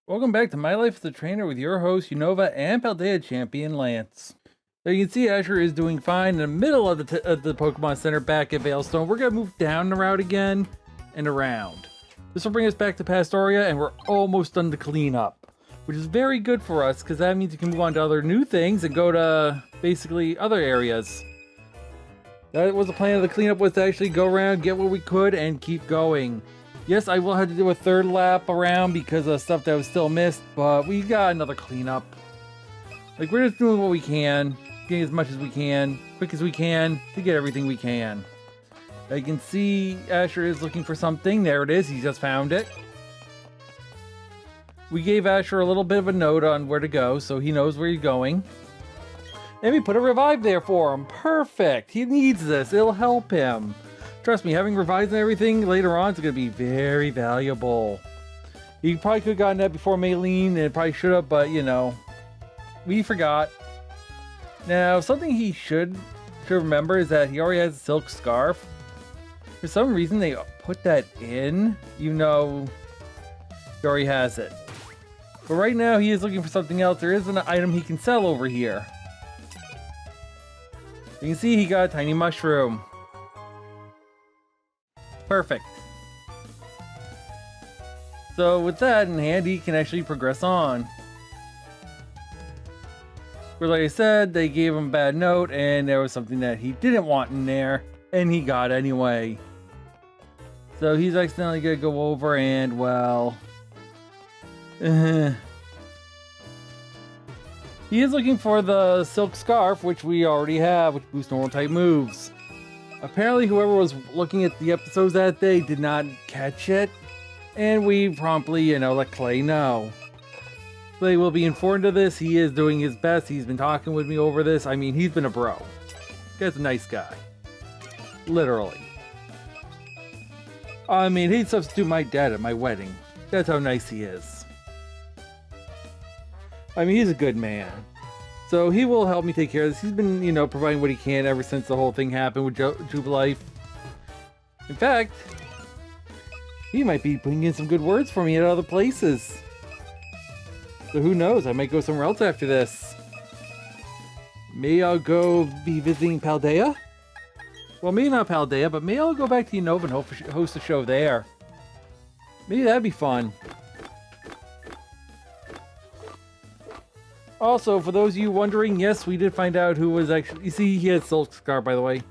Welcome back to My Life as a Trainer with your host, Unova and Paldea champion, Lance. So you can see Asher is doing fine in the middle of the Pokemon Center back at Veilstone. We're going to move down the route again and around. This will bring us back to Pastoria, and we're almost done the cleanup, which is very good for us because that means you can move on to other new things and go to basically other areas. That was the plan of the cleanup, was to actually go around, get what we could, and keep going. Yes, I will have to do a third lap around because of stuff that was still missed, but we got another cleanup. Like, we're just doing what we can, getting as much as we can, quick as we can, to get everything we can. I can see Asher is looking for something. There it is, he just found it. We gave Asher a little bit of a note on where to go, so he knows where he's going. And we put a revive there for him. Perfect! He needs this, it'll help him. Trust me, having revives and everything later on is going to be very valuable. He probably could have gotten that before Maylene, and it probably should have, but you know, we forgot. Now, something he should remember is that he already has a silk scarf. For some reason, they put that in, you know, he already has it. But right now, he is looking for something else. There is an item he can sell over here. You can see he got a tiny mushroom. Perfect. So with that in hand, he can actually progress on. Where, like I said, they gave him a bad note, and there was something that he didn't want in there, and he got anyway. So he's accidentally gonna go over and, well... He is looking for the silk scarf, which we already have, which boosts normal type moves. Apparently, whoever was looking at the episodes that day did not catch it, and we promptly, you know, let Clay know. Clay will be informed of this. He is doing his best. He's been talking with me over this. I mean, he's been a bro. Guy's a nice guy. Literally. I mean, he'd substitute my dad at my wedding. That's how nice he is. I mean, he's a good man. So he will help me take care of this. He's been, you know, providing what he can ever since the whole thing happened with Jubilife. In fact, he might be putting in some good words for me at other places. So who knows? I might go somewhere else after this. Maybe I'll go be visiting Paldea? Well, maybe not Paldea, but maybe I'll go back to Unova and host a show there. Maybe that'd be fun. Also, for those of you wondering, yes, we did find out who was actually... You see, he had Silk Scar, by the way.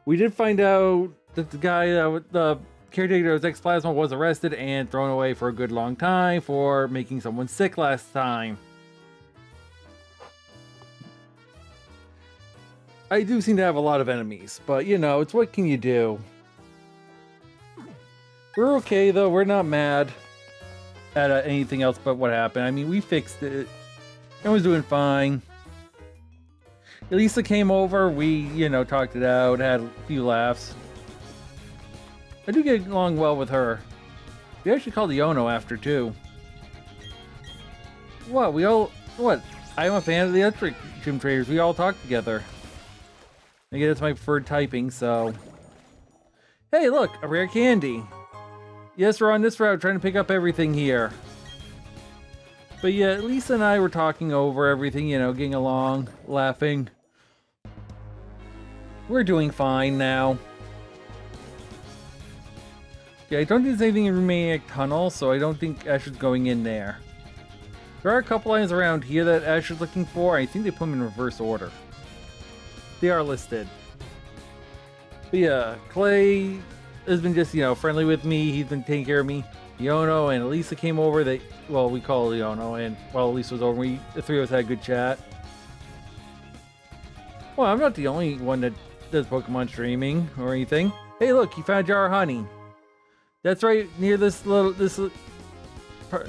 We did find out that the guy, the caretaker of X-Plasma, was arrested and thrown away for a good long time for making someone sick last time. I do seem to have a lot of enemies, but, you know, it's what can you do? We're okay, though. We're not mad at anything else but what happened. I mean, we fixed it. Everyone's doing fine. Elisa came over, we, you know, talked it out, had a few laughs. I do get along well with her. We actually called Iono after, too. What, I'm a fan of the electric gym traders. We all talk together. I guess it's my preferred typing, so... Hey, look, a rare candy. Yes, we're on this route trying to pick up everything here. But yeah, Lisa and I were talking over everything, you know, getting along, laughing. We're doing fine now. Yeah, I don't think there's anything in Remade Tunnel, so I don't think Asher's going in there. There are a couple items around here that Asher's looking for. I think they put them in reverse order. They are listed. But yeah, Clay has been just, you know, friendly with me. He's been taking care of me. Iono and Elisa came over. We call it Iono, and while Elisa was over, the three of us had a good chat. Well, I'm not the only one that does Pokemon streaming or anything. Hey, look, you found a jar of honey. That's right near this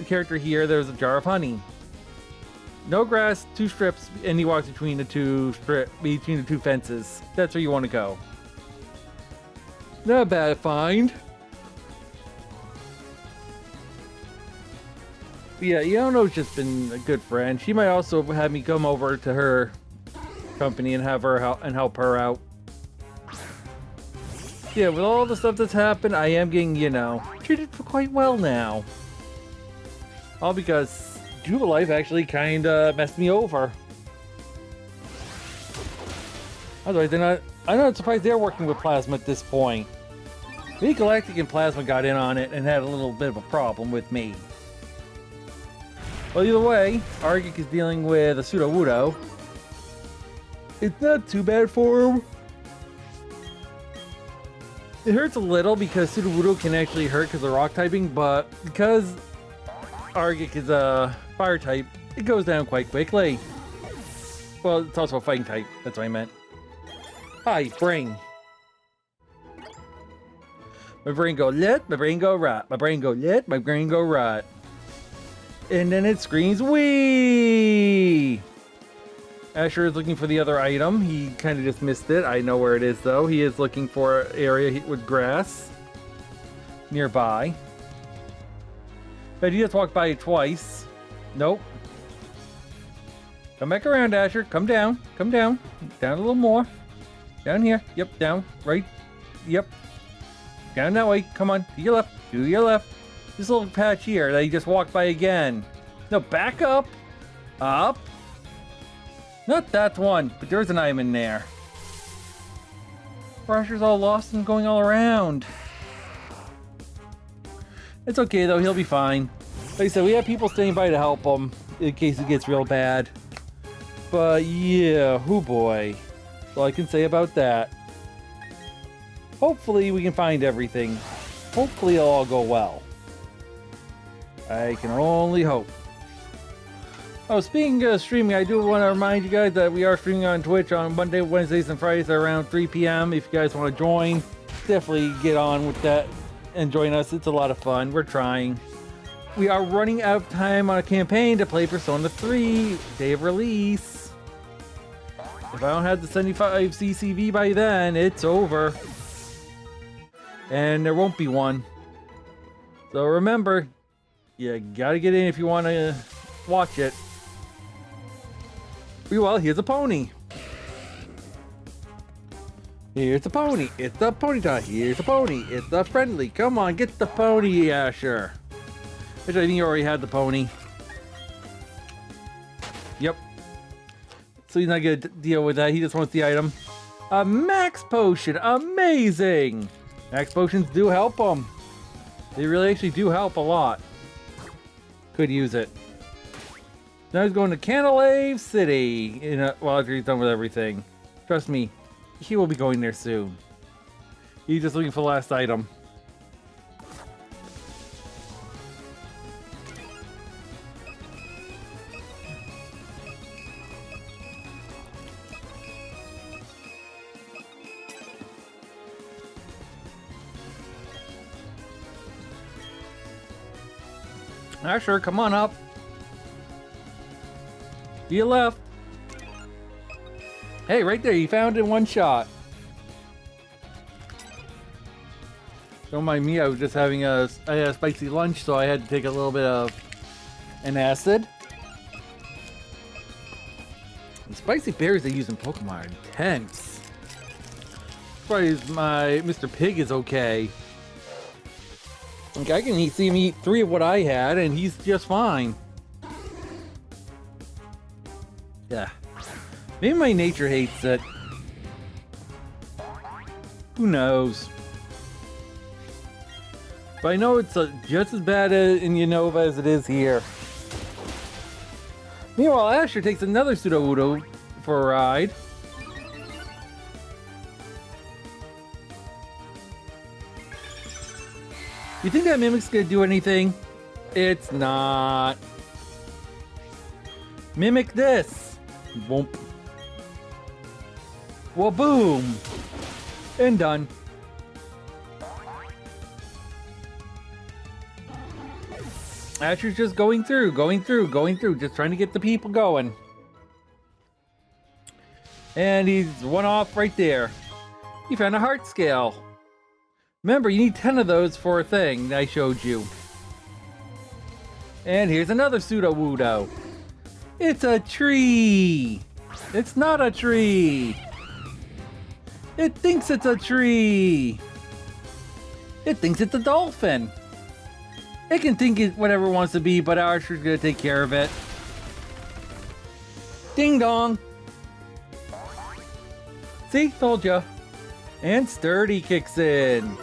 character here. There's a jar of honey. No grass, 2 strips, and he walks between the two fences. That's where you want to go. Not a bad find. But yeah, Iono's just been a good friend. She might also have me come over to her company and have her help her out. Yeah, with all the stuff that's happened, I am getting, you know, treated quite well now. All because Jubilife actually kind of messed me over. Otherwise, I'm not surprised they're working with Plasma at this point. Maybe Galactic and Plasma got in on it and had a little bit of a problem with me. Well, either way, Argic is dealing with a Sudowoodo. It's not too bad for him. It hurts a little because Sudowoodo can actually hurt because of rock typing, but because Argic is a fire type, it goes down quite quickly. Well, it's also a fighting type. That's what I meant. Hi, brain. My brain go left, my brain go right. My brain go left, my brain go right. And then it screams, wee! Asher is looking for the other item. He kind of just missed it. I know where it is, though. He is looking for an area with grass nearby. But he just walked by it twice. Nope. Come back around, Asher. Come down. Come down. Down a little more. Down here. Yep, down. Right. Yep. Down that way. Come on. To your left. To your left. This little patch here that he just walked by again. No, back up. Up. Not that one, but there's an item in there. Asher's all lost and going all around. It's okay though, he'll be fine. Like I said, we have people standing by to help him in case it gets real bad. But yeah, oh boy. That's all I can say about that. Hopefully we can find everything. Hopefully it'll all go well. I can only hope. Oh, speaking of streaming, I do want to remind you guys that we are streaming on Twitch on Monday, Wednesdays, and Fridays at around 3 p.m. If you guys want to join, definitely get on with that and join us. It's a lot of fun. We're trying. We are running out of time on a campaign to play Persona 3, day of release. If I don't have the 75 CCV by then, it's over. And there won't be one. So remember, you gotta get in if you want to watch it. Well, here's a pony. Here's a pony. It's the Ponyta. Here's a pony. It's the friendly. Come on, get the pony, Asher. Which I think you already had the pony. Yep. So he's not gonna deal with that. He just wants the item. A max potion. Amazing. Max potions do help him. They really actually do help a lot. Could use it. Now he's going to Canalave City. Well, after he's done with everything. Trust me, he will be going there soon. He's just looking for the last item. Asher, come on up. To your left. Hey, right there, you found it in one shot. Don't mind me, I was just having I had a spicy lunch, so I had to take a little bit of an acid. The spicy berries they use in Pokemon are intense. Surprised my Mr. Pig is okay. Like, I can see him eat 3 of what I had, and he's just fine. Yeah. Maybe my nature hates it. Who knows? But I know it's just as bad in Unova as it is here. Meanwhile, Asher takes another Sudowoodo for a ride. You think that Mimic's gonna do anything? It's not. Mimic this. Whoomp. Well, boom. And done. Asher's just going through, just trying to get the people going. And he's one off right there. He found a heart scale. Remember, you need 10 of those for a thing I showed you. And here's another Sudowoodo. It's a tree. It's not a tree. It thinks it's a tree. It thinks it's a dolphin. It can think it whatever it wants to be, but Asher's gonna take care of it. Ding dong! See? Told ya. And Sturdy kicks in.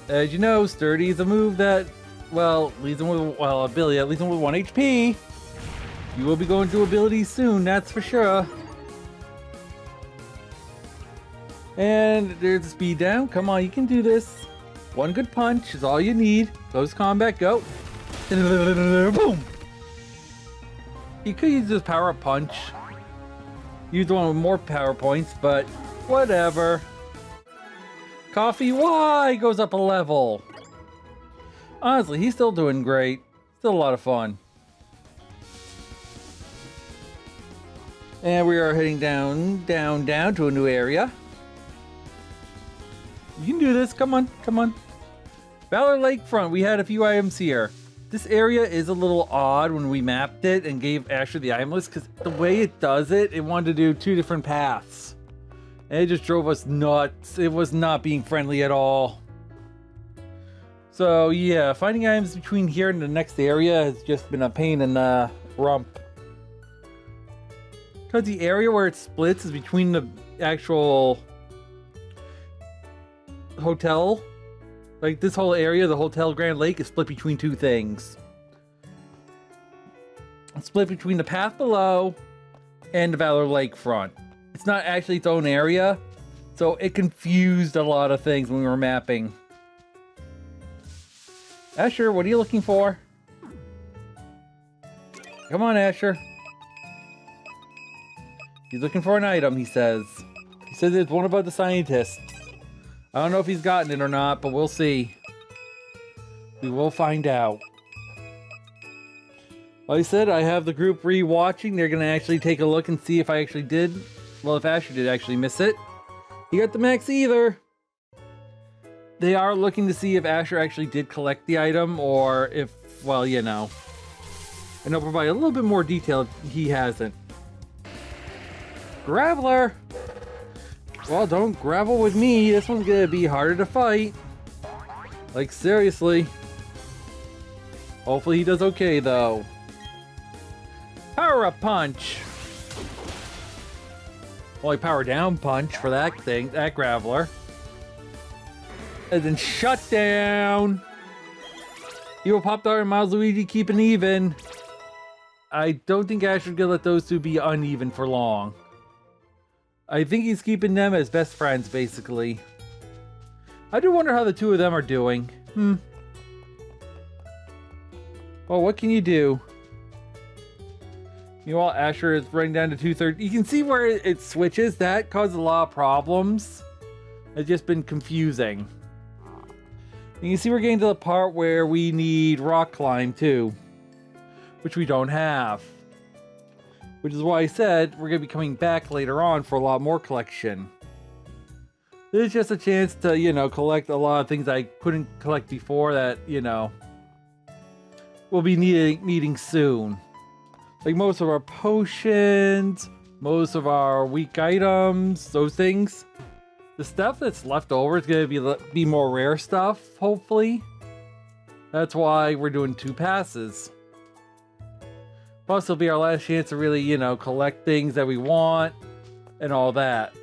As you know, Sturdy is a move that, well, leaves him with, well, ability that leaves him with 1 HP. You will be going through abilities soon, that's for sure. And there's the speed down. Come on, you can do this. One good punch is all you need. Close combat, go. Boom! You could use this power-up punch. Use the one with more power points, but whatever. Coffee Y goes up a level. Honestly, he's still doing great. Still a lot of fun. And we are heading down to a new area. You can do this. Come on, come on. Valor Lakefront, we had a few items here. This area is a little odd when we mapped it and gave Asher the item list, because the way it does it, it wanted to do 2 different paths. And it just drove us nuts. It was not being friendly at all. So yeah, finding items between here and the next area has just been a pain in the rump. Because the area where it splits is between the actual hotel. Like this whole area, the Hotel Grand Lake, is split between 2 things. It's split between the path below and the Valor Lakefront. It's not actually its own area, so it confused a lot of things when we were mapping. Asher, what are you looking for? Come on, Asher. He's looking for an item, he says. He says it's one about the scientists. I don't know if he's gotten it or not, but we'll see. We will find out. Like I said, I have the group re-watching. They're going to actually take a look and see if I actually did. Well, if Asher did actually miss it. He got the max either. They are looking to see if Asher actually did collect the item, or if, well, you know. And they'll provide a little bit more detail if he hasn't. Graveler! Well, don't gravel with me. This one's gonna be harder to fight. Like, seriously. Hopefully he does okay, though. Power up punch! Only power down punch for that thing, that Graveler. And then shut down! Evil Pop Dart and Miles Luigi keeping even. I don't think Asher's gonna let those 2 be uneven for long. I think he's keeping them as best friends, basically. I do wonder how the 2 of them are doing. Well, what can you do? Meanwhile, Asher is running down to 2/3. You can see where it switches. That caused a lot of problems. It's just been confusing. You can see we're getting to the part where we need rock climb, too. Which we don't have. Which is why I said we're going to be coming back later on for a lot more collection. This is just a chance to, you know, collect a lot of things I couldn't collect before that, you know, we'll be needing soon. Like most of our potions, most of our weak items, those things. The stuff that's left over is going to be more rare stuff, hopefully. That's why we're doing 2 passes. Plus, it'll be our last chance to really, you know, collect things that we want and all that.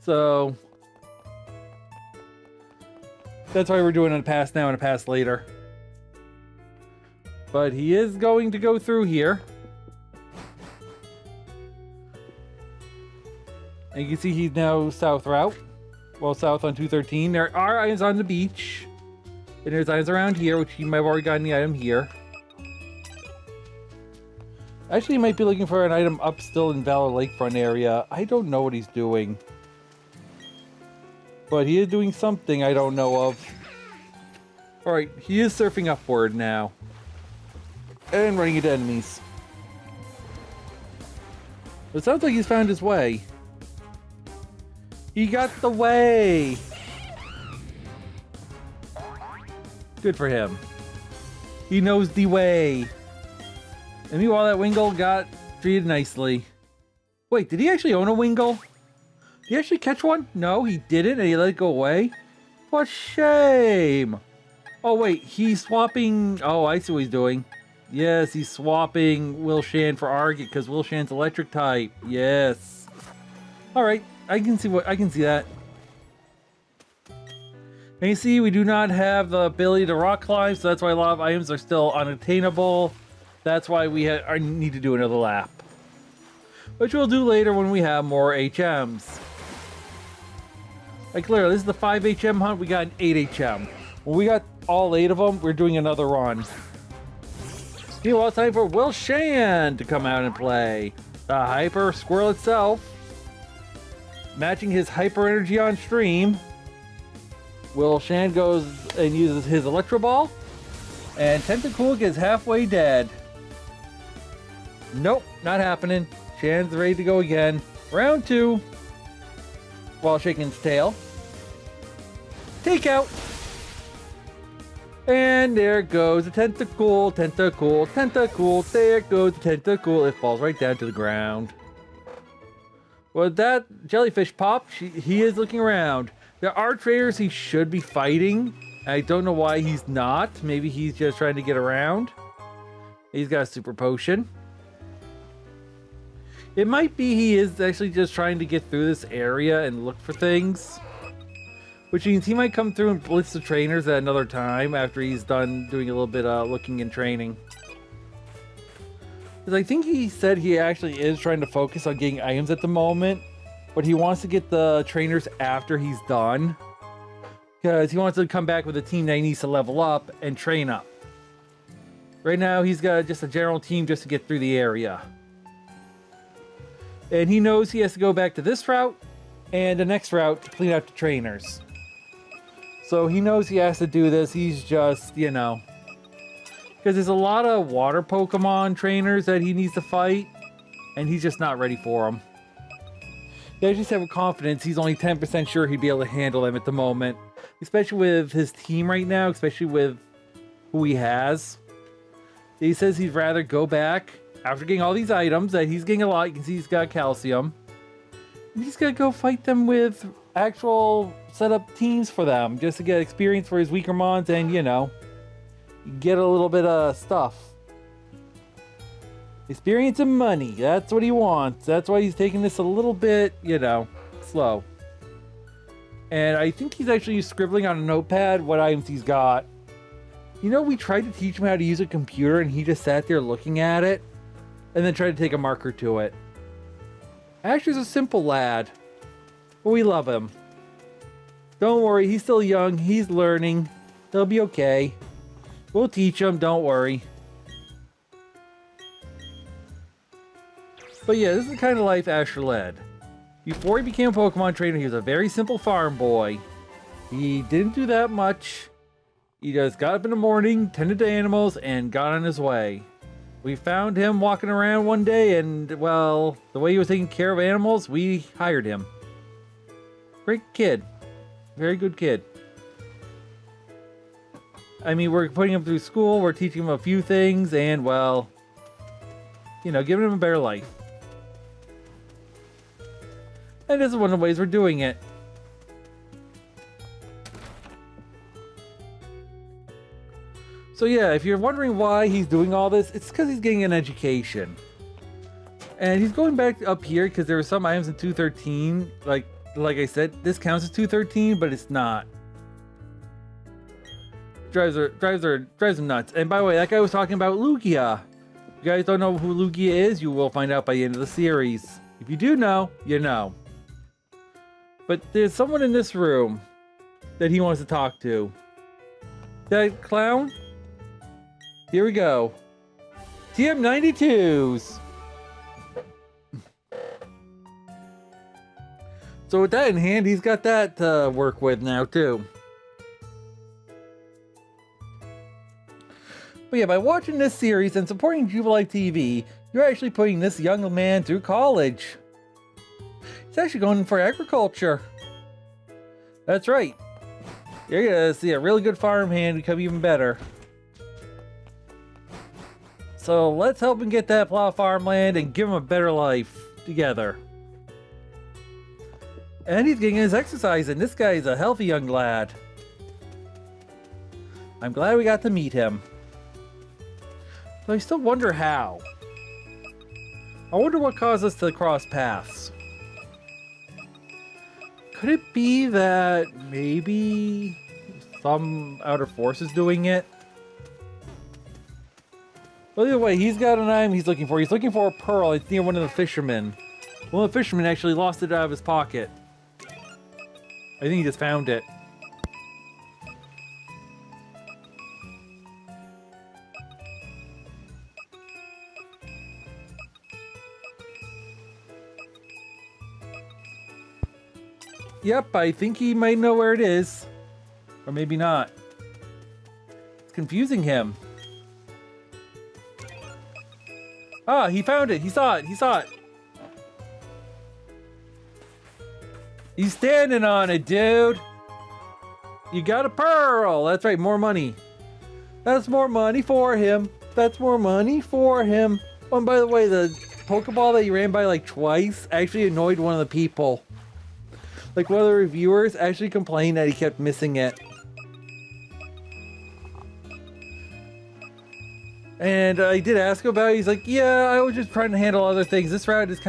So, that's why we're doing a pass now and a pass later. But he is going to go through here. And you can see he's now south route. Well, south on 213. There are items on the beach. And there's items around here, which you might have already gotten the item here. Actually, he might be looking for an item up still in Valor Lakefront area. I don't know what he's doing. But he is doing something I don't know of. Alright, he is surfing upward now. And running into enemies. It sounds like he's found his way. He got the way! Good for him. He knows the way. And meanwhile, that Wingull got treated nicely. Wait, did he actually own a Wingull? Did he actually catch one? No, he didn't, and he let it go away? What shame! Oh wait, he's swapping. Oh, I see what he's doing. Yes, he's swapping Wilshan for Argit because Wilshan's electric type. Yes. All right, I can see that. And you see, we do not have the ability to rock climb, so that's why a lot of items are still unattainable. That's why we need to do another lap, which we'll do later when we have more HMs. Like clearly, this is the 5 HM hunt. We got an 8 HM. When we got all 8 of them, we're doing another run. Meanwhile, it's time for Wilshan to come out and play. The Hyper Squirrel itself, matching his hyper energy on stream. Wilshan goes and uses his Electro Ball, and Tentacool gets halfway dead. Nope, not happening. Shan's ready to go again. Round 2. While shaking his tail. Take out. And there goes the Tentacool, Tentacool, Tentacool. There goes the Tentacool. It falls right down to the ground. Well, that jellyfish pop, he is looking around. There are trainers he should be fighting. I don't know why he's not. Maybe he's just trying to get around. He's got a super potion. It might be he is actually just trying to get through this area and look for things. Which means he might come through and blitz the trainers at another time after he's done doing a little bit of looking and training. Because I think he said he actually is trying to focus on getting items at the moment. But he wants to get the trainers after he's done. Because he wants to come back with a team that he needs to level up and train up. Right now he's got just a general team just to get through the area. And he knows he has to go back to this route and the next route to clean out the trainers. So he knows he has to do this. He's just, you know. Because there's a lot of water Pokemon trainers that he needs to fight. And he's just not ready for them. I just have confidence he's only 10% sure he'd be able to handle them at the moment. Especially with his team right now, especially with who he has. He says he'd rather go back after getting all these items that he's getting a lot. You can see he's got calcium. And he's going to go fight them with actual setup teams for them. Just to get experience for his weaker mons and, you know, get a little bit of stuff. Experience and money. That's what he wants. That's why he's taking this a little bit, you know, slow. And I think he's actually scribbling on a notepad what items he's got. You know, we tried to teach him how to use a computer and he just sat there looking at it and then tried to take a marker to it. Asher's a simple lad, but we love him. Don't worry, he's still young. He's learning. He'll be okay. We'll teach him, don't worry. But yeah, this is the kind of life Asher led. Before he became a Pokemon trainer, he was a very simple farm boy. He didn't do that much. He just got up in the morning, tended to animals, and got on his way. We found him walking around one day, and, well, the way he was taking care of animals, we hired him. Great kid. Very good kid. I mean, we're putting him through school, we're teaching him a few things, and, well, you know, giving him a better life. And this is one of the ways we're doing it. So yeah, if you're wondering why he's doing all this, it's because he's getting an education. And he's going back up here because there were some items in 213. Like I said, this counts as 213, but it's not. Drives him nuts. And by the way, that guy was talking about Lugia. If you guys don't know who Lugia is, you will find out by the end of the series. If you do know, you know. But there's someone in this room that he wants to talk to. That clown? Here we go. TM92s. So with that in hand, he's got that to work with now too. But yeah, by watching this series and supporting Jubilife TV, you're actually putting this young man through college. He's actually going for agriculture. That's right. You're gonna see a really good farmhand become even better. So let's help him get that plot of farmland and give him a better life together. And he's getting his exercise, and this guy is a healthy young lad. I'm glad we got to meet him. But I still wonder how. I wonder what caused us to cross paths. Could it be that maybe some outer force is doing it? Well, either way, he's got an item he's looking for. He's looking for a pearl. It's near one of the fishermen. One of the fishermen actually lost it out of his pocket. I think he just found it. Yep, I think he might know where it is. Or maybe not. It's confusing him. Ah, he found it. He saw it. He saw it. He's standing on it, dude. You got a pearl. That's right, more money. That's more money for him. That's more money for him. Oh, and by the way, the Pokeball that you ran by like twice actually annoyed one of the people. Like one of the reviewers actually complained that he kept missing it. And I did ask him about it. He's like, yeah, I was just trying to handle other things. This route is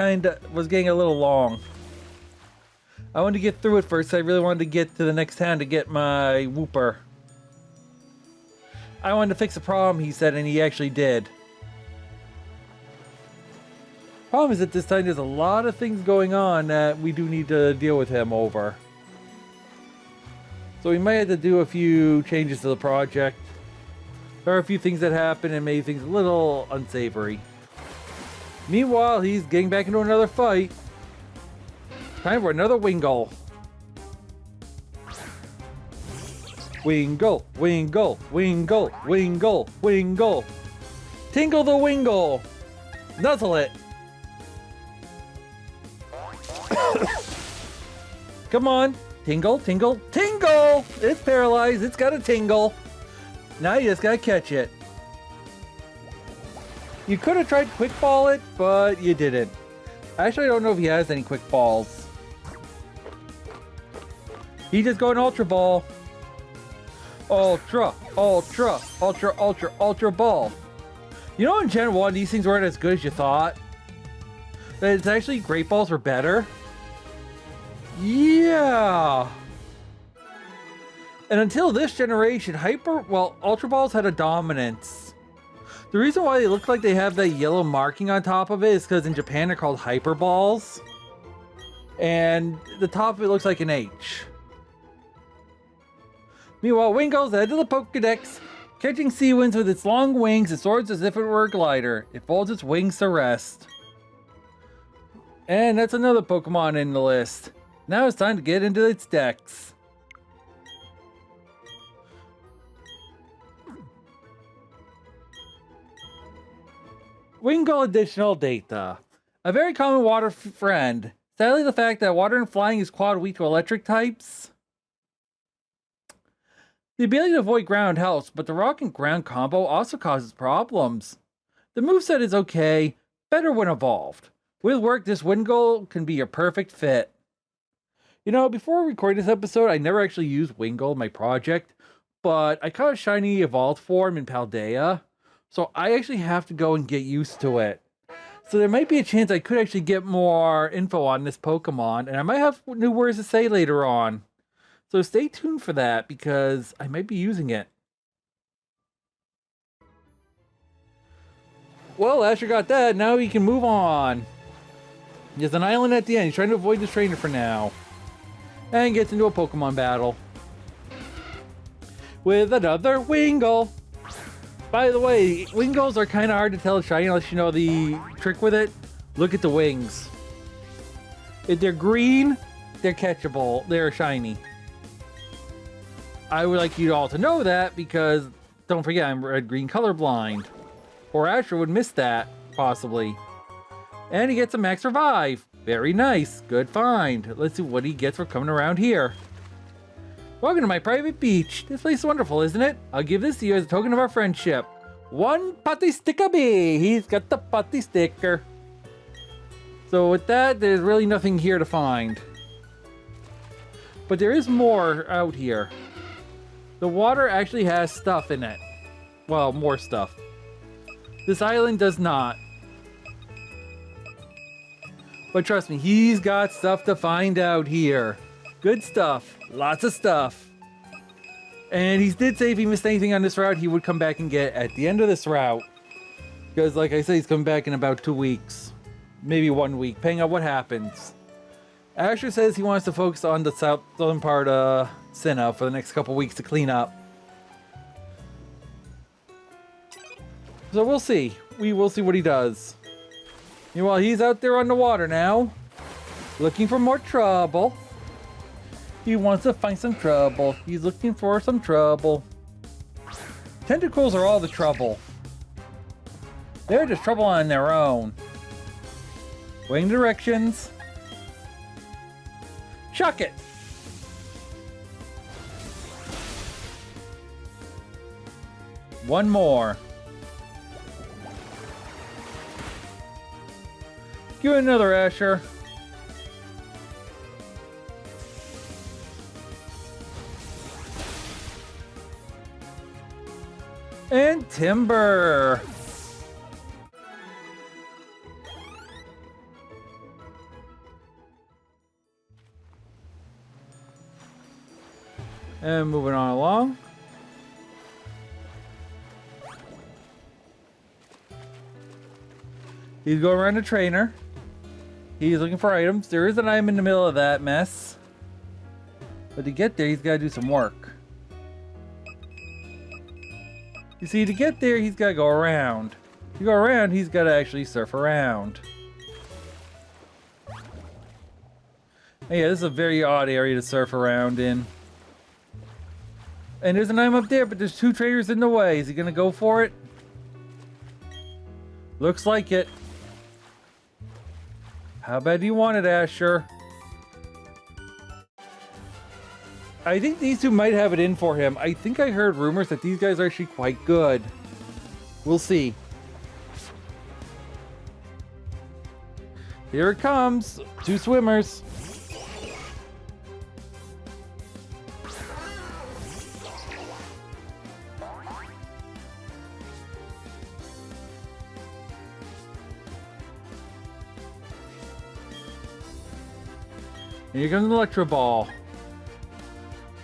was getting a little long. I wanted to get through it first. I really wanted to get to the next town to get my Wooper. I wanted to fix a problem, he said, and he actually did. Problem is that this time there's a lot of things going on that we do need to deal with him over. So we might have to do a few changes to the project. There are a few things that happen and made things a little unsavory. Meanwhile, he's getting back into another fight. Time for another Wingull. Wingull, Wingull, Wingull, Wingull, Wingull. Tingle the Wingull. Nuzzle it. Come on. Tingle, tingle, tingle. It's paralyzed. It's got a tingle. Now you just gotta catch it. You could have tried quick ball it, but you didn't. Actually, I don't know if he has any quick balls. He just going Ultra Ball. Ultra, Ultra, Ultra, Ultra, Ultra Ball. You know in Gen 1, these things weren't as good as you thought? That it's actually Great Balls were better? Yeah! And until this generation, Ultra Balls had a dominance. The reason why they look like they have that yellow marking on top of it is because in Japan they're called Hyper Balls. And the top of it looks like an H. Meanwhile, Wingull's head to the Pokedex, catching sea winds with its long wings. It soars as if it were a glider. It folds its wings to rest. And that's another Pokemon in the list. Now it's time to get into its dex. Wingull additional data. A very common water friend. Sadly, the fact that water and flying is quad weak to electric types. The ability to avoid ground helps, but the rock and ground combo also causes problems. The moveset is okay, better when evolved. With work, this Wingull can be your perfect fit. You know, before recording this episode, I never actually used Wingull in my project, but I caught a shiny evolved form in Paldea, so I actually have to go and get used to it. So there might be a chance I could actually get more info on this Pokemon, and I might have new words to say later on. So stay tuned for that, because I might be using it. Well, Asher got that. Now we can move on. There's an island at the end. He's trying to avoid this trainer for now. And gets into a Pokemon battle. With another Wingull. By the way, Wingulls are kind of hard to tell it's shiny unless you know the trick with it. Look at the wings. If they're green, they're catchable. They're shiny. I would like you all to know that because, don't forget, I'm red-green colorblind. Or Asher would miss that, possibly. And he gets a max revive. Very nice. Good find. Let's see what he gets for coming around here. Welcome to my private beach. This place is wonderful, isn't it? I'll give this to you as a token of our friendship. One putty sticker bee. He's got the putty sticker. So with that, there's really nothing here to find. But there is more out here. The water actually has stuff in it. Well, more stuff. This island does not. But trust me, he's got stuff to find out here. Good stuff. Lots of stuff. And he did say if he missed anything on this route, he would come back and get at the end of this route. Because like I said, he's coming back in about 2 weeks. Maybe 1 week, depending on what happens. Asher says he wants to focus on the southern part of Sinnoh for the next couple weeks to clean up. So we'll see. We will see what he does. Meanwhile, he's out there on the water now, looking for more trouble. He wants to find some trouble. He's looking for some trouble. Tentacles are all the trouble. They're just trouble on their own. Wing directions. Chuck it. One more. Give it another, Asher. And Timber. And moving on along. He's going around the trainer. He's looking for items. There is an item in the middle of that mess. But to get there, he's got to do some work. You see, to get there, he's got to go around. To go around, he's got to actually surf around. And yeah, this is a very odd area to surf around in. And there's an item up there, but there's 2 trainers in the way. Is he going to go for it? Looks like it. How bad do you want it, Asher? I think these 2 might have it in for him. I think I heard rumors that these guys are actually quite good. We'll see. Here it comes. 2 swimmers. And here comes an Electro Ball.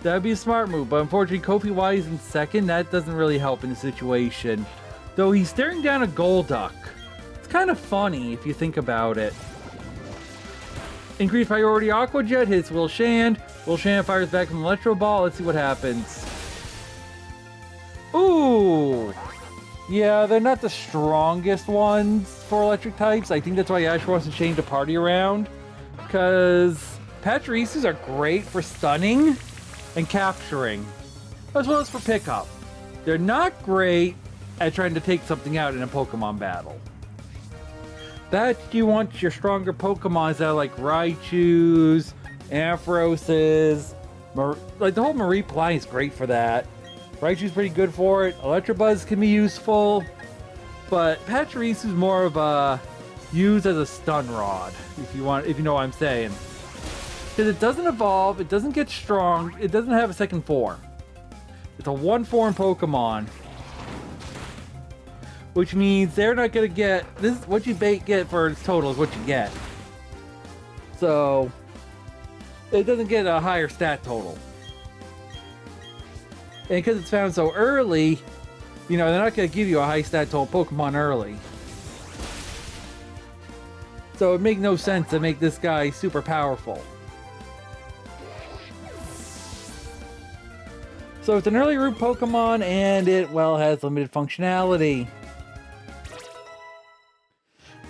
That'd be a smart move, but unfortunately Kofi Y is in second. That doesn't really help in the situation. Though he's staring down a Golduck. It's kind of funny if you think about it. Increased priority Aqua Jet hits Will Shand. Will Shand fires back from Electro Ball. Let's see what happens. Ooh! Yeah, they're not the strongest ones for electric types. I think that's why Ash wants to change the party around. Because Pachirisus are great for stunning and capturing, as well as for pickup. They're not great at trying to take something out in a Pokemon battle. That you want your stronger Pokemons that are like Raichus, Amphiroses, like the whole Mariply is great for that. Raichu's pretty good for it. Electabuzz can be useful, but Pachirisus is more of a use as a stun rod, if you know what I'm saying. Because it doesn't evolve, it doesn't get strong, it doesn't have a second form. It's a one-form Pokemon. Which means they're not going to get... This is what you get for its total is what you get. So, it doesn't get a higher stat total. And because it's found so early, you know, they're not going to give you a high stat total Pokemon early. So it makes no sense to make this guy super powerful. So it's an early root Pokemon, and it, well, has limited functionality.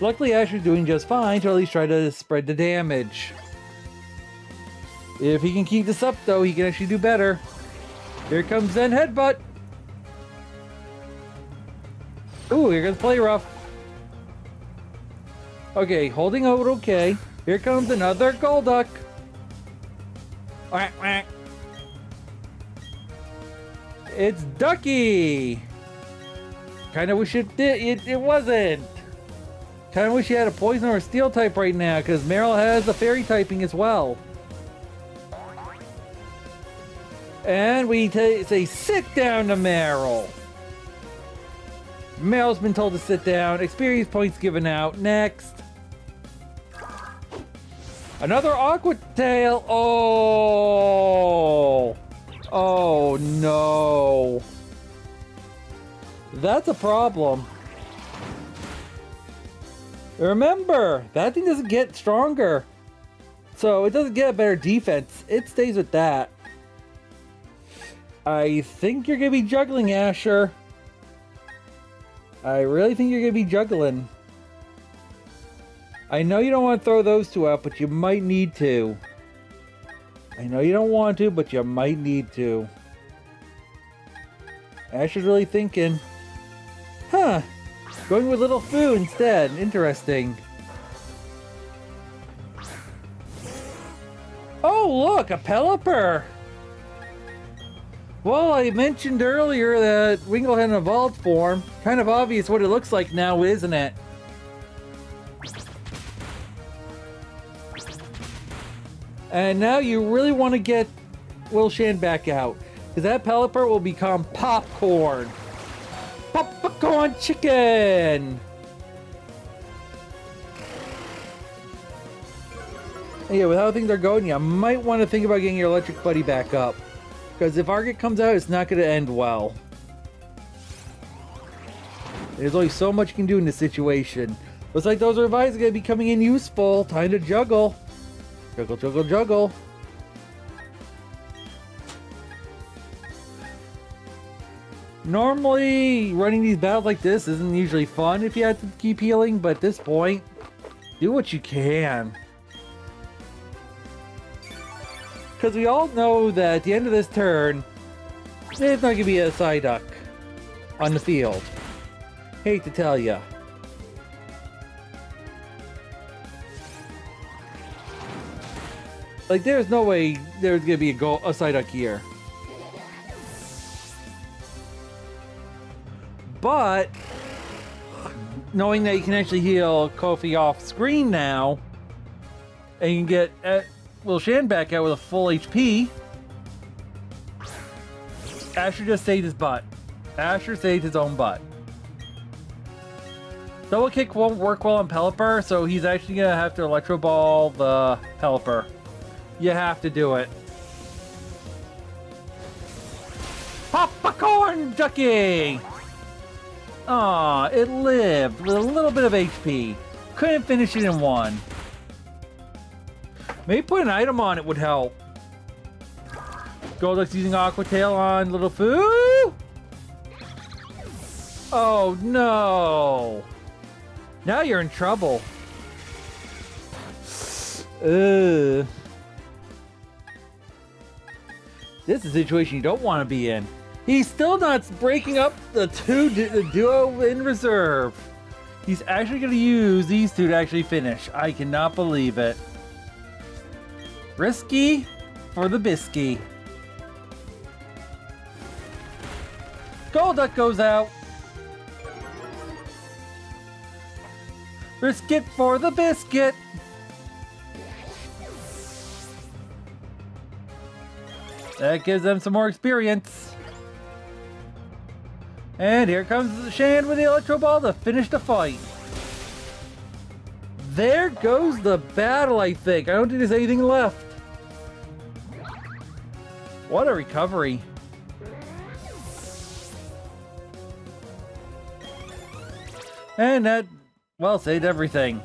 Luckily, Ash is doing just fine to at least try to spread the damage. If he can keep this up, though, he can actually do better. Here comes Zen Headbutt. Ooh, here comes Play Rough. Okay, holding out okay. Here comes another Golduck. Quack, quack. It's Ducky! Kinda wish it did. It wasn't. Kinda wish you had a poison or a steel type right now, because Meryl has a fairy typing as well. And we say, sit down to Meryl. Meryl's been told to sit down. Experience points given out. Next. Another Aqua Tail. Oh. Oh, no. That's a problem. Remember, that thing doesn't get stronger. So it doesn't get a better defense. It stays with that. I think you're going to be juggling, Asher. I really think you're going to be juggling. I know you don't want to throw those two out, but you might need to. I know you don't want to, but you might need to. Asher's really thinking. Huh. Going with Little Foo instead. Interesting. Oh, look! A Pelipper! Well, I mentioned earlier that Wingull had an evolved form. Kind of obvious what it looks like now, isn't it? And now you really want to get Wilshan back out. Because that Pelipper will become Popcorn. Popcorn chicken! Yeah, with how things are going, you might want to think about getting your Electric Buddy back up. Because if Argot comes out, it's not going to end well. There's only so much you can do in this situation. Looks like those revives are going to be coming in useful. Time to juggle. Juggle, juggle, juggle. Normally, running these battles like this isn't usually fun if you have to keep healing, but at this point, do what you can. Because we all know that at the end of this turn, there's not going to be a Psyduck on the field. Hate to tell ya. Like, there's no way there's going to be a Psyduck here. But, knowing that you can actually heal Kofi off screen now, and you can get Wilshan back out with a full HP, Asher just saved his butt. Asher saved his own butt. Double kick won't work well on Pelipper, so he's actually going to have to Electro Ball the Pelipper. You have to do it. Popcorn Ducky! Aw, it lived with a little bit of HP. Couldn't finish it in one. Maybe put an item on it would help. Golduck's using Aqua Tail on Little Foo. Oh no! Now you're in trouble. Ugh. This is a situation you don't want to be in. He's still not breaking up the duo in reserve. He's actually going to use these two to actually finish. I cannot believe it. Risky for the bisky. Golduck goes out. Risk it for the biscuit. That gives them some more experience. And here comes Shan with the Electro Ball to finish the fight. There goes the battle, I think. I don't think there's anything left. What a recovery. And that, well, saved everything.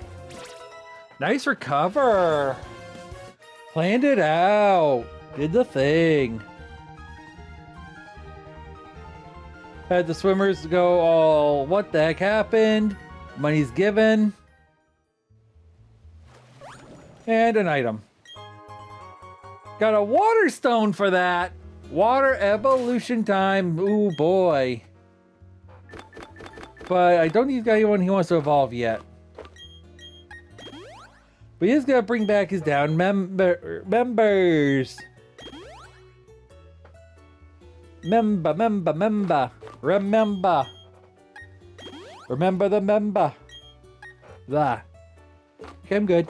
Nice recover. Planned it out. Did the thing. Had the swimmers go all, what the heck happened? Money's given. And an item. Got a water stone for that. Water evolution time. Ooh boy. But I don't think he's got anyone he wants to evolve yet. But he's gonna bring back his down members. Member. Remember. Remember the member. Okay, I'm good.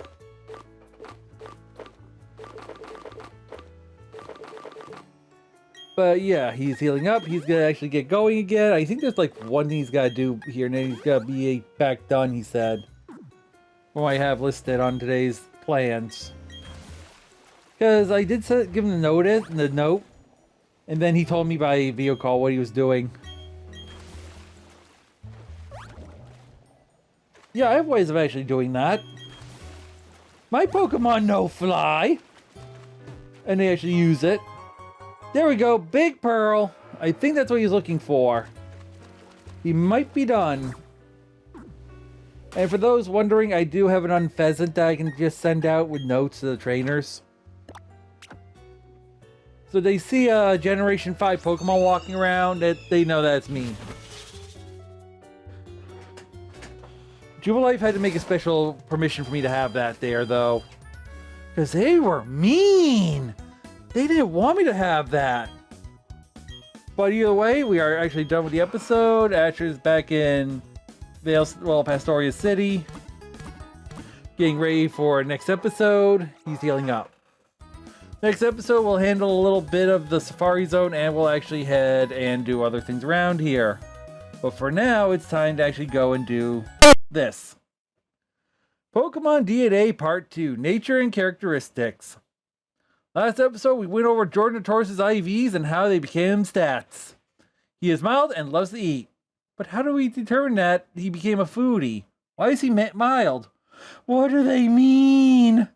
But yeah, he's healing up. He's gonna actually get going again. I think there's like one thing he's gotta do here, and then he's gotta be back done, he said. What I have listed on today's plans. Because I did give him the note, and then he told me by video call what he was doing. Yeah, I have ways of actually doing that. My Pokemon know fly. And they actually use it. There we go, Big Pearl. I think that's what he's looking for. He might be done. And for those wondering, I do have an Unpheasant that I can just send out with notes to the trainers. So they see a Generation 5 Pokemon walking around, that they know that's me. Jubilife had to make a special permission for me to have that there, though. Because they were mean! They didn't want me to have that. But either way, we are actually done with the episode. Asher's back in Pastoria City. Getting ready for next episode. He's healing up. Next episode, we'll handle a little bit of the Safari Zone, and we'll actually head and do other things around here. But for now, it's time to actually go and do this. Pokemon DNA Part 2, Nature and Characteristics. Last episode, we went over Jordan Torres' IVs and how they became stats. He is mild and loves to eat. But how do we determine that he became a foodie? Why is he mild? What do they mean?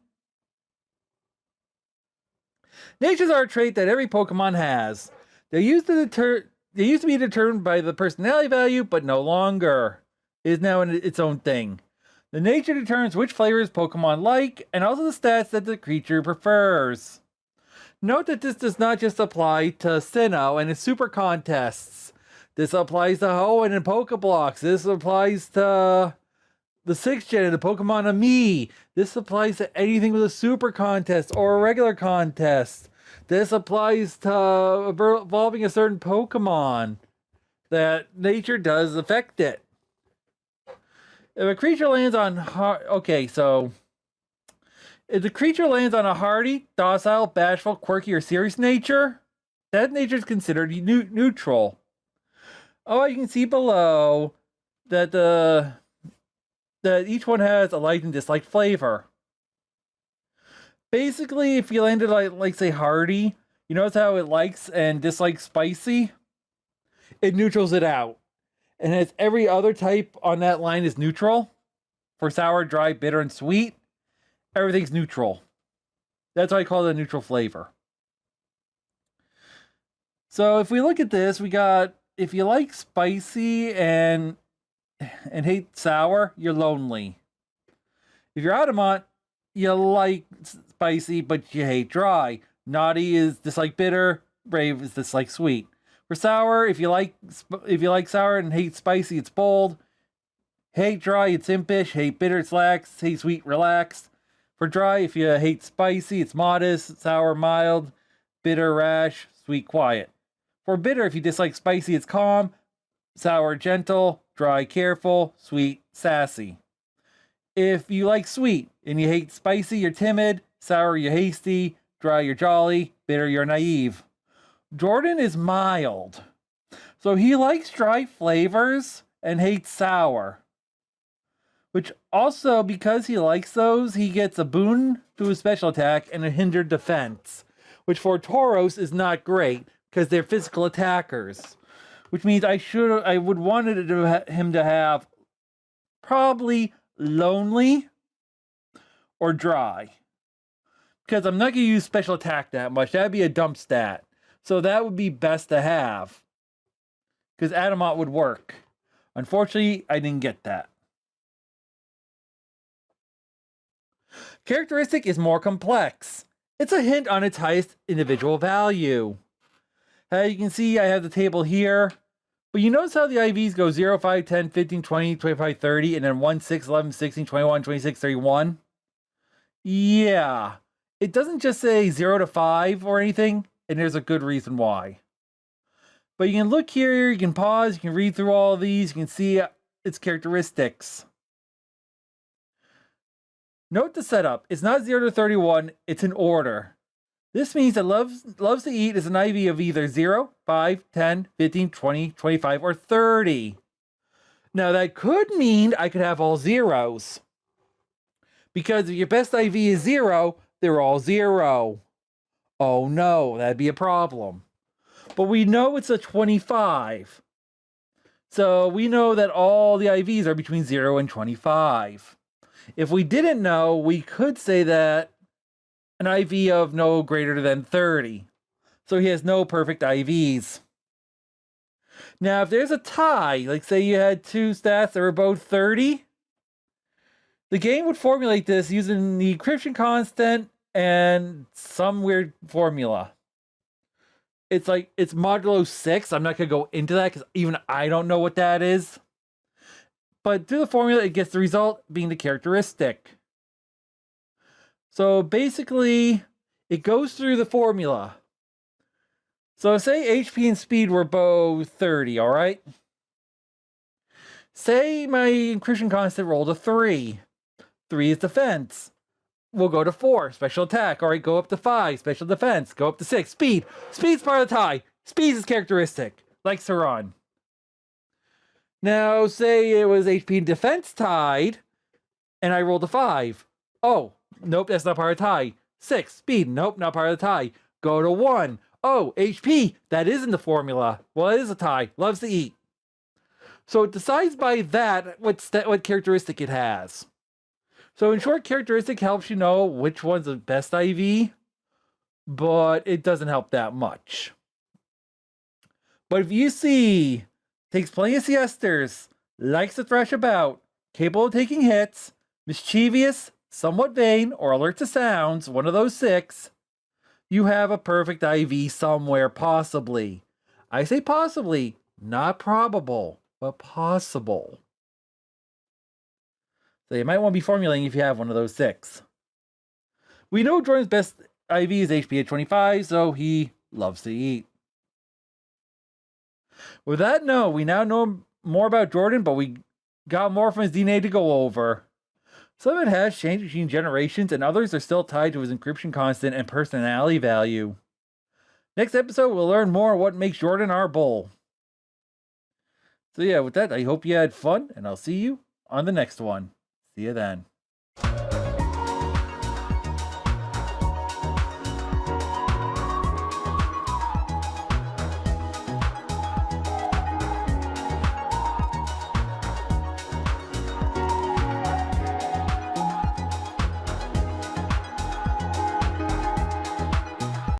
Natures are a trait that every Pokemon has. They used to be determined by the personality value, but no longer. It is now its own thing. The nature determines which flavors Pokemon like, and also the stats that the creature prefers. Note that this does not just apply to Sinnoh and his super contests. This applies to Hoenn and Pokeblocks. This applies to the 6th gen and the Pokemon Ami. This applies to anything with a super contest or a regular contest. This applies to evolving a certain Pokemon. That nature does affect it. If a creature lands on if the creature lands on a hardy, docile, bashful, quirky, or serious nature, that nature is considered neutral. Oh, you can see below that that each one has a liked and disliked flavor. Basically, if you landed like say hardy, you notice how it likes and dislikes spicy? It neutrals it out. And as every other type on that line is neutral, for sour, dry, bitter, and sweet, everything's neutral. That's why I call it a neutral flavor. So if we look at this, we got, if you like spicy and hate sour, you're lonely. If you're Adamant, you like spicy, but you hate dry. Naughty is dislike bitter, brave is dislike sweet. For sour, if you like sour and hate spicy, it's bold. Hate dry, it's impish. Hate bitter, it's lax. Hate sweet, relaxed. For dry, if you hate spicy, it's modest. Sour, mild. Bitter, rash. Sweet, quiet. For bitter, if you dislike spicy, it's calm. Sour, gentle. Dry, careful. Sweet, sassy. If you like sweet and you hate spicy, you're timid. Sour, you're hasty. Dry, you're jolly. Bitter, you're naive. Jordan is mild, so he likes dry flavors and hates sour. Which also, because he likes those, he gets a boon to his special attack and a hindered defense. Which for Tauros is not great, because they're physical attackers. Which means I would want him to have probably lonely or dry. Because I'm not going to use special attack that much. That'd be a dump stat. So that would be best to have. Because Adamant would work. Unfortunately, I didn't get that. Characteristic is more complex. It's a hint on its highest individual value. As you can see, I have the table here. But you notice how the IVs go 0, 5, 10, 15, 20, 25, 30, and then 1, 6, 11, 16, 21, 26, 31? Yeah. It doesn't just say 0 to 5 or anything. And there's a good reason why. But you can look here, you can pause, you can read through all of these, you can see its characteristics. Note the setup. It's not 0 to 31, it's in order. This means that loves to eat is an IV of either 0, 5, 10, 15, 20, 25, or 30. Now that could mean I could have all zeros. Because if your best IV is 0, they're all 0. Oh no, that'd be a problem. But we know it's a 25. So we know that all the IVs are between 0 and 25. If we didn't know, we could say that an IV of no greater than 30. So he has no perfect IVs. Now, if there's a tie, like say you had two stats that were both 30, the game would formulate this using the encryption constant and some weird formula. It's like, it's modulo 6. I'm not going to go into that because even I don't know what that is. But through the formula, it gets the result being the characteristic. So basically, it goes through the formula. So say HP and speed were both 30, all right? Say my encryption constant rolled a 3. 3 is defense. We'll go to 4, special attack. All right, go up to 5, special defense. Go up to 6, speed. Speed's part of the tie. Speed is characteristic, like Saran. Now, say it was HP and defense tied, and I rolled a 5. Oh, nope, that's not part of the tie. 6, speed. Nope, not part of the tie. Go to 1. Oh, HP, that is in the formula. Well, it is a tie. Loves to eat. So it decides by that what characteristic it has. So in short, characteristic helps you know which one's the best IV, but it doesn't help that much. But if you see, takes plenty of siestas, likes to thrash about, capable of taking hits, mischievous, somewhat vain, or alert to sounds, one of those 6, you have a perfect IV somewhere, possibly. I say possibly, not probable, but possible. So you might want to be formulating if you have one of those 6. We know Jordan's best IV is HP at 25, so he loves to eat. With that, we now know more about Jordan, but we got more from his DNA to go over. Some of it has changed between generations, and others are still tied to his encryption constant and personality value. Next episode, we'll learn more what makes Jordan our bull. So yeah, with that, I hope you had fun, and I'll see you on the next one. See you then.